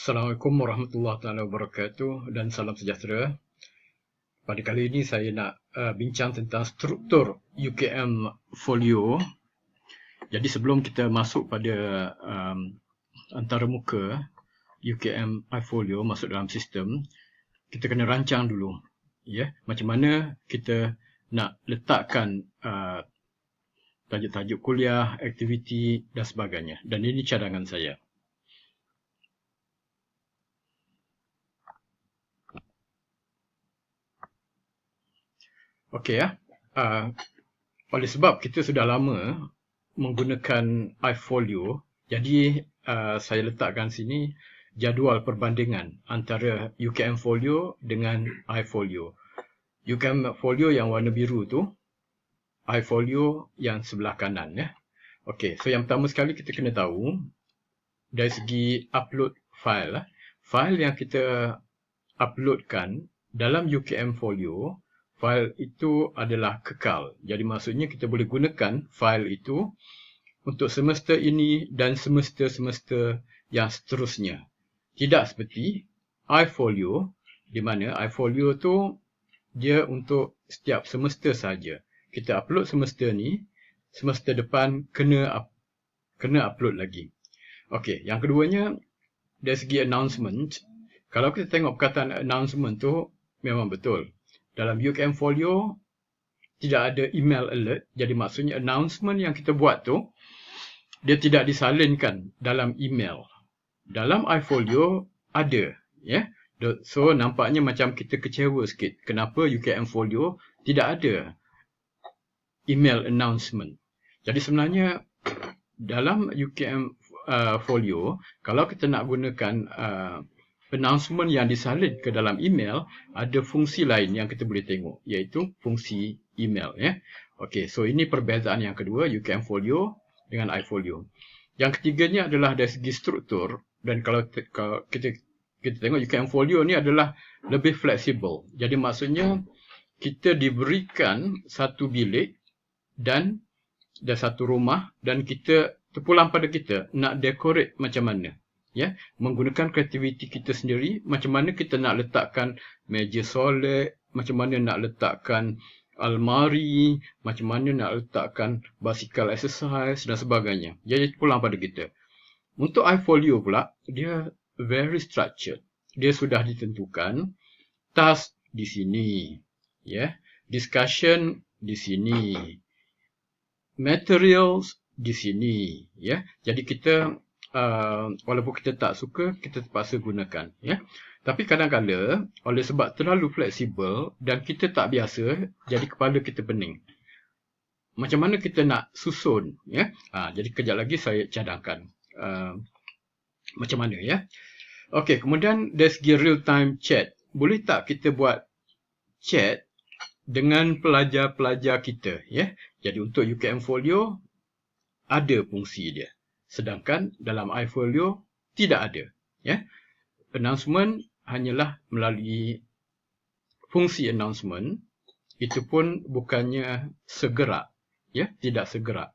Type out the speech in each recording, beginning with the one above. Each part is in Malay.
Assalamualaikum warahmatullahi taala wabarakatuh dan salam sejahtera. Pada kali ini saya nak bincang tentang struktur UKM Folio. Jadi sebelum kita masuk pada antaramuka UKM iFolio masuk dalam sistem, kita kena rancang dulu, ya, macam mana kita nak letakkan tajuk-tajuk kuliah, aktiviti dan sebagainya. Dan ini cadangan saya. Okey ya. Oleh sebab kita sudah lama menggunakan iFolio, jadi saya letakkan sini jadual perbandingan antara UKM Folio dengan iFolio. UKM Folio yang warna biru tu, iFolio yang sebelah kanan ya. Okey, so yang pertama sekali kita kena tahu dari segi upload file. File yang kita uploadkan dalam UKM Folio, file itu adalah kekal. Jadi maksudnya kita boleh gunakan file itu untuk semester ini dan semester-semester yang seterusnya. Tidak seperti iFolio, di mana iFolio tu dia untuk setiap semester saja. Kita upload semester ni, semester depan kena upload lagi. Okey, yang keduanya dari segi announcement. Kalau kita tengok perkataan announcement tu memang betul. Dalam UKM Folio tidak ada email alert. Jadi maksudnya announcement yang kita buat tu dia tidak disalinkan dalam email. Dalam iFolio ada, ya. So nampaknya macam kita kecewa sikit. Kenapa UKM Folio tidak ada email announcement? Jadi sebenarnya dalam UKM Folio, kalau kita nak gunakan announcement yang disalin ke dalam email, ada fungsi lain yang kita boleh tengok, iaitu fungsi email ya. Okey, so ini perbezaan yang kedua UKM Folio dengan iFolio. Yang ketiganya adalah dari segi struktur, dan kalau kita tengok UKM Folio ni adalah lebih fleksibel. Jadi maksudnya kita diberikan satu bilik dan satu rumah, dan kita terpulang pada kita nak decorate macam mana. Ya, menggunakan kreativiti kita sendiri, macam mana kita nak letakkan meja solek, macam mana nak letakkan almari, macam mana nak letakkan basikal exercise dan sebagainya. Jadi pulang pada kita. Untuk iFolio pula, dia very structured. Dia sudah ditentukan task di sini, ya, discussion di sini, materials di sini, ya. Jadi kita walaupun kita tak suka, kita terpaksa gunakan, ya. Tapi kadang-kadang oleh sebab terlalu fleksibel dan kita tak biasa, jadi kepala kita pening. Macam mana kita nak susun, ya? Jadi kejap lagi saya cadangkan macam mana, ya. Okey, kemudian dari segi real time chat, boleh tak kita buat chat dengan pelajar-pelajar kita, ya? Jadi untuk UKM Folio ada fungsi dia. Sedangkan dalam iFolio tidak ada, ya. Announcement hanyalah melalui fungsi announcement, itu pun bukannya segera, ya, tidak segera.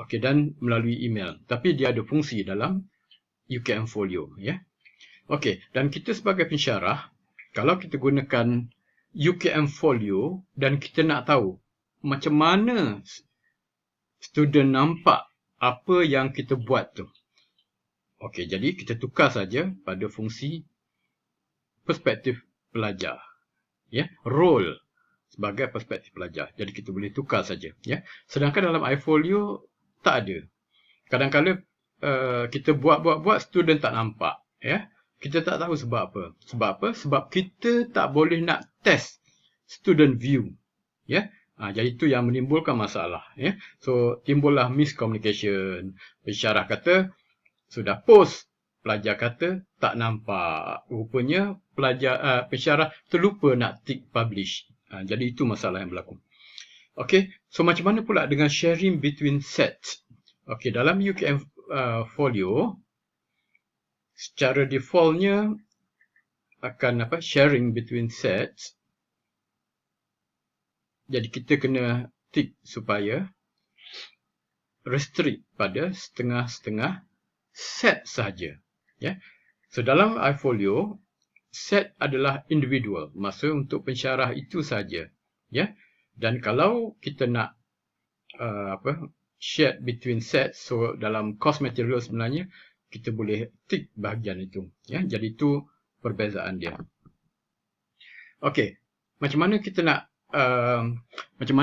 Okey, dan melalui email, tapi dia ada fungsi dalam UKM Folio, ya. Okey, dan kita sebagai pensyarah, kalau kita gunakan UKM Folio dan kita nak tahu macam mana student nampak apa yang kita buat tu. Okey, jadi kita tukar saja pada fungsi perspektif pelajar. Ya, role sebagai perspektif pelajar. Jadi kita boleh tukar saja, ya. Sedangkan dalam iFolio tak ada. Kadang-kadang kita buat student tak nampak, ya. Kita tak tahu sebab apa. Sebab apa? Sebab kita tak boleh nak test student view, ya. Jadi itu yang menimbulkan masalah, ya. So timbullah miscommunication. Pensyarah kata sudah post, pelajar kata tak nampak. Rupanya pensyarah terlupa nak tick publish. Jadi itu masalah yang berlaku. Okey, so macam mana pula dengan sharing between sets? Okey, dalam UKM Folio secara defaultnya akan sharing between sets. Jadi kita kena tick supaya restrict pada setengah-setengah set saja. Ya. So dalam iFolio, set adalah individual, maksud untuk pensyarah itu saja. Ya. Dan kalau kita nak shared between sets, so dalam course material sebenarnya kita boleh tick bahagian itu. Ya. Jadi itu perbezaan dia. Okey, macam mana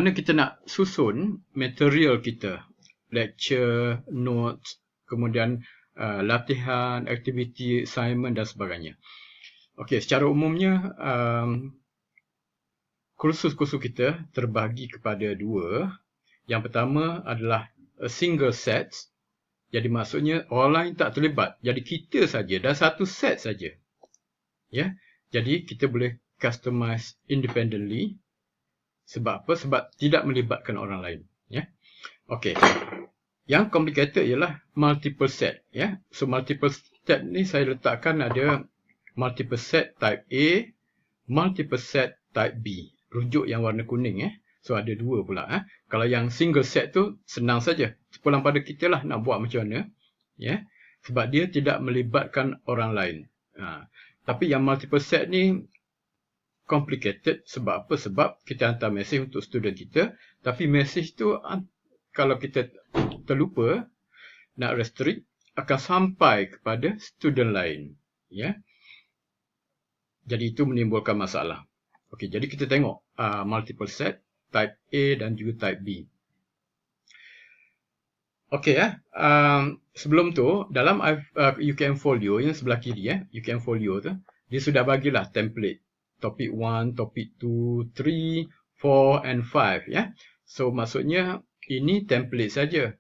kita nak susun material kita, lecture, notes, kemudian latihan, aktiviti, assignment dan sebagainya. Okey, secara umumnya kursus-kursus kita terbahagi kepada dua. Yang pertama adalah a single set. Jadi maksudnya orang lain tak terlibat. Jadi kita saja dan satu set saja. Ya. Jadi kita boleh customize independently. Sebab apa? Sebab tidak melibatkan orang lain. Ya. Okey. Yang complicated ialah multiple set. Ya. So multiple set ni saya letakkan ada multiple set type A, multiple set type B. Rujuk yang warna kuning. So ada dua pula. Kalau yang single set tu senang saja. Sepulang pada kita lah nak buat macam mana. Ya. Sebab dia tidak melibatkan orang lain. Tapi yang multiple set ni complicated. Sebab apa? Sebab kita hantar mesej untuk student kita. Tapi mesej tu kalau kita terlupa nak restrict, akan sampai kepada student lain. Ya. Jadi itu menimbulkan masalah. Okey, jadi kita tengok multiple set, type A dan juga type B. Okey sebelum tu dalam UKM Folio yang sebelah kiri UKM Folio tu dia sudah bagilah template topik 1, topik 2, 3, 4 and 5 ya. So maksudnya ini template saja.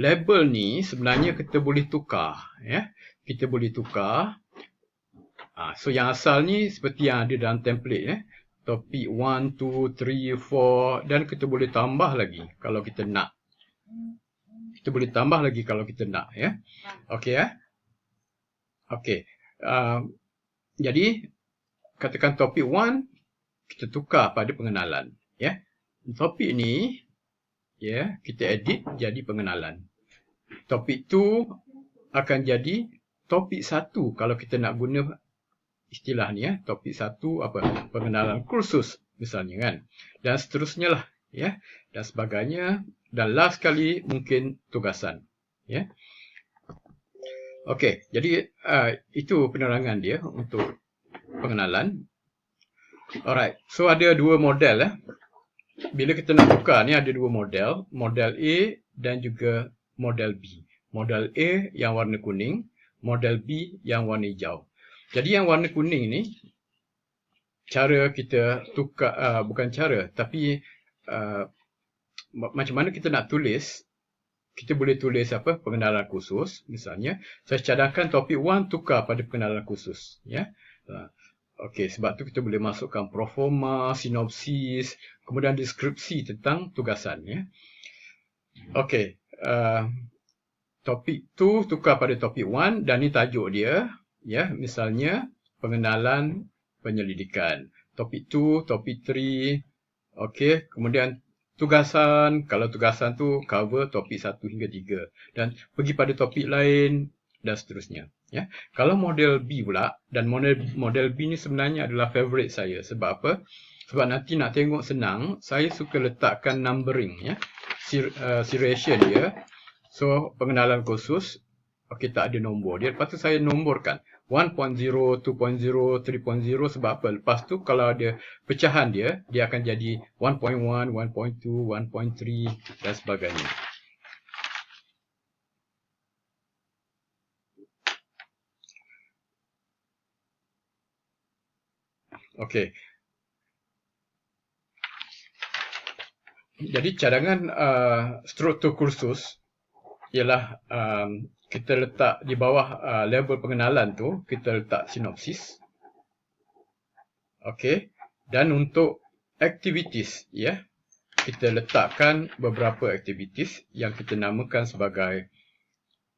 Label ni sebenarnya kita boleh tukar ya. Kita boleh tukar. So yang asal ni seperti yang ada dalam template topik 1, 2, 3, 4 dan kita boleh tambah lagi kalau kita nak. Kita boleh tambah lagi kalau kita nak ya. Okey Okey. Jadi katakan topik 1 kita tukar pada pengenalan ya. Topik ni ya kita edit jadi pengenalan. Topik 2 akan jadi topik 1 kalau kita nak guna istilah ni topik 1 apa? Pengenalan kursus misalnya kan. Dan seterusnya lah ya. Dan sebagainya. Dan last kali mungkin tugasan. Ya. Okey, jadi itu penerangan dia untuk pengenalan. Alright, so ada dua model Bila kita nak tukar ni ada dua model. Model A dan juga model B. Model A yang warna kuning, model B yang warna hijau. Jadi yang warna kuning ni cara kita tukar, bukan cara, tapi macam mana kita nak tulis. Kita boleh tulis apa? Pengenalan khusus. Misalnya, saya cadangkan topik 1 tukar pada pengenalan khusus. Ya. Okey, sebab tu kita boleh masukkan proforma, sinopsis, kemudian deskripsi tentang tugasan. Ya. Okey, topik 2 tukar pada topik 1 dan ni tajuk dia. Ya, misalnya, pengenalan penyelidikan. Topik 2, topik 3. Okey, kemudian tugasan, kalau tugasan tu cover topik 1 hingga 3 dan pergi pada topik lain dan seterusnya ya. Kalau model B pula, dan model B ni sebenarnya adalah favorite saya. Sebab apa? Sebab nanti nak tengok senang, saya suka letakkan numbering ya. Seriation dia. So pengenalan khusus okey tak ada nombor dia. Lepas tu saya nomborkan 1.0, 2.0, 3.0 sebab apa? Lepas tu kalau ada pecahan dia akan jadi 1.1, 1.2, 1.3 dan sebagainya. Okey. Jadi cadangan struktur kursus ialah kita letak di bawah label pengenalan tu, kita letak sinopsis. Okey. Dan untuk activities ya, kita letakkan beberapa activities yang kita namakan sebagai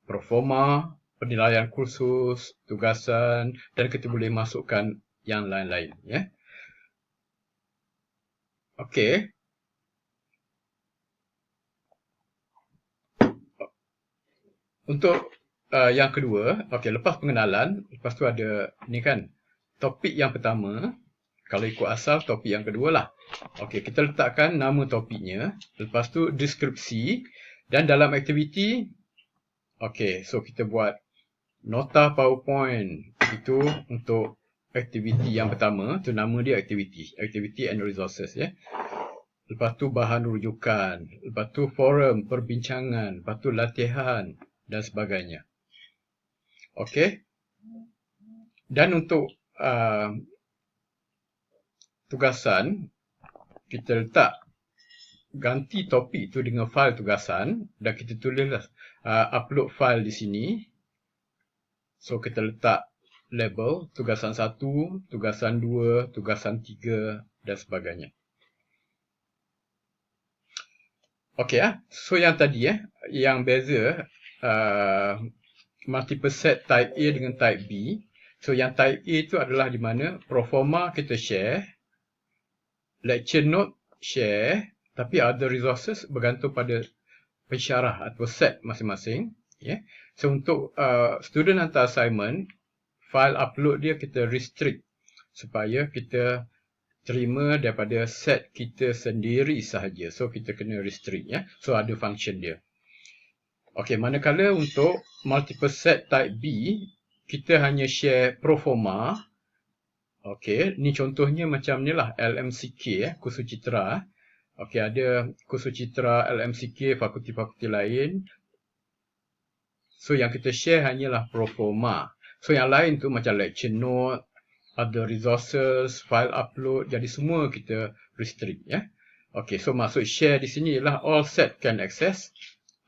proforma, penilaian kursus, tugasan dan kita boleh masukkan yang lain-lain ya. Okey. Untuk yang kedua, okey, lepas pengenalan, lepas tu ada ni kan, topik yang pertama. Kalau ikut asal, topik yang kedua lah. Okey, kita letakkan nama topiknya. Lepas tu deskripsi. Dan dalam aktiviti, okey, so kita buat nota PowerPoint. Itu untuk aktiviti yang pertama. Tu nama dia aktiviti. Activity and resources ya. Lepas tu bahan rujukan. Lepas tu forum, perbincangan. Lepas tu latihan dan sebagainya. Okey. Dan untuk tugasan, kita letak ganti topik tu dengan fail tugasan dan kita tulislah upload file di sini. So kita letak label tugasan 1, tugasan 2, tugasan 3 dan sebagainya. Okey so yang tadi yang beza multiple set type A dengan type B. So yang type A itu adalah di mana proforma kita share, lecture note share, tapi other resources bergantung pada pensyarah atau set masing-masing. So untuk student hantar assignment, file upload dia kita restrict supaya kita terima daripada set kita sendiri sahaja. So kita kena restrict So ada function dia. Okey, manakala untuk multiple set type B, kita hanya share proforma. Okey, ni contohnya macam ni lah, LMCK kursus citra. Okey, ada kursus citra LMCK fakulti-fakulti lain. So yang kita share hanyalah proforma. So yang lain tu macam lecture note, other resources, file upload, jadi semua kita restrict Okey, so maksud share di sini ialah all set can access.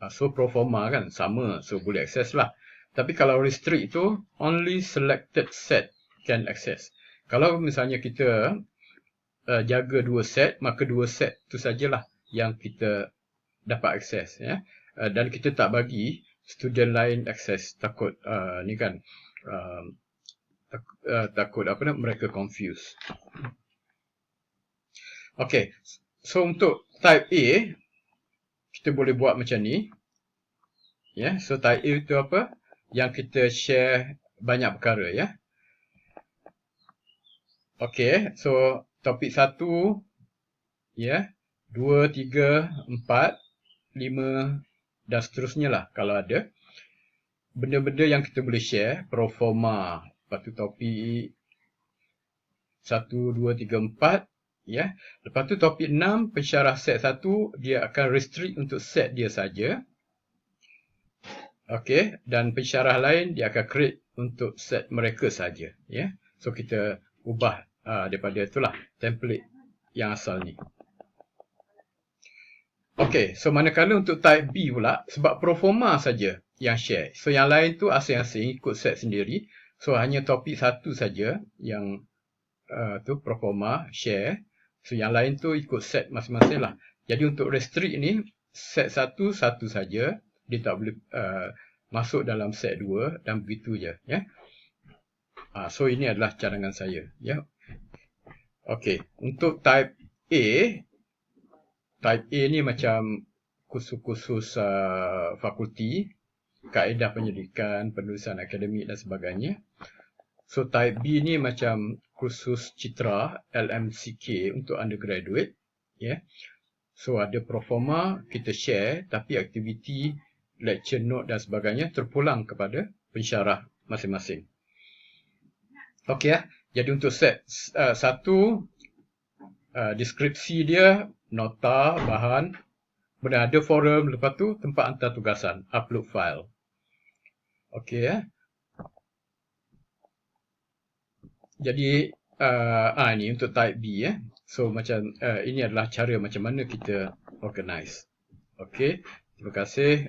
So proforma kan sama, so boleh access lah. Tapi kalau restrict tu only selected set can access. Kalau misalnya kita jaga 2 set, maka 2 set tu sajalah yang kita dapat akses dan kita tak bagi student lain akses, takut ni kan takut mereka confuse. Okey, so untuk type A kita boleh buat macam ni so type A itu apa, yang kita share banyak perkara Okey, so topik 1 2, 3, 4, 5 dan seterusnya lah kalau ada benda-benda yang kita boleh share, proforma, lepas tu topik 1, 2, 3, 4 lepas tu topik 6 pensyarah set 1 dia akan restrict untuk set dia saja. Okey, dan pensyarah lain dia akan create untuk set mereka saja so kita ubah daripada itulah template yang asal ni. Okey, so manakala untuk type B pula, sebab proforma saja yang share, so yang lain tu asing-asing ikut set sendiri. So hanya topik 1 saja yang tu proforma share, so yang lain tu ikut set masing-masing lah. Jadi untuk restrict ni, set 1 saja, dia tak boleh masuk dalam set 2 dan begitu je so ini adalah cadangan saya Okey, untuk type A ni macam kursus-kursus fakulti, kaedah penyelidikan, penulisan akademik dan sebagainya. So type B ni macam kursus citra LMCK untuk undergraduate so ada proforma kita share, tapi aktiviti, lecture note dan sebagainya terpulang kepada pensyarah masing-masing. Okey jadi untuk set 1 deskripsi dia, nota, bahan, kemudian ada forum, lepas tu tempat hantar tugasan, upload file. Okey jadi ini untuk type B so macam ini adalah cara macam mana kita organize. Okey, terima kasih.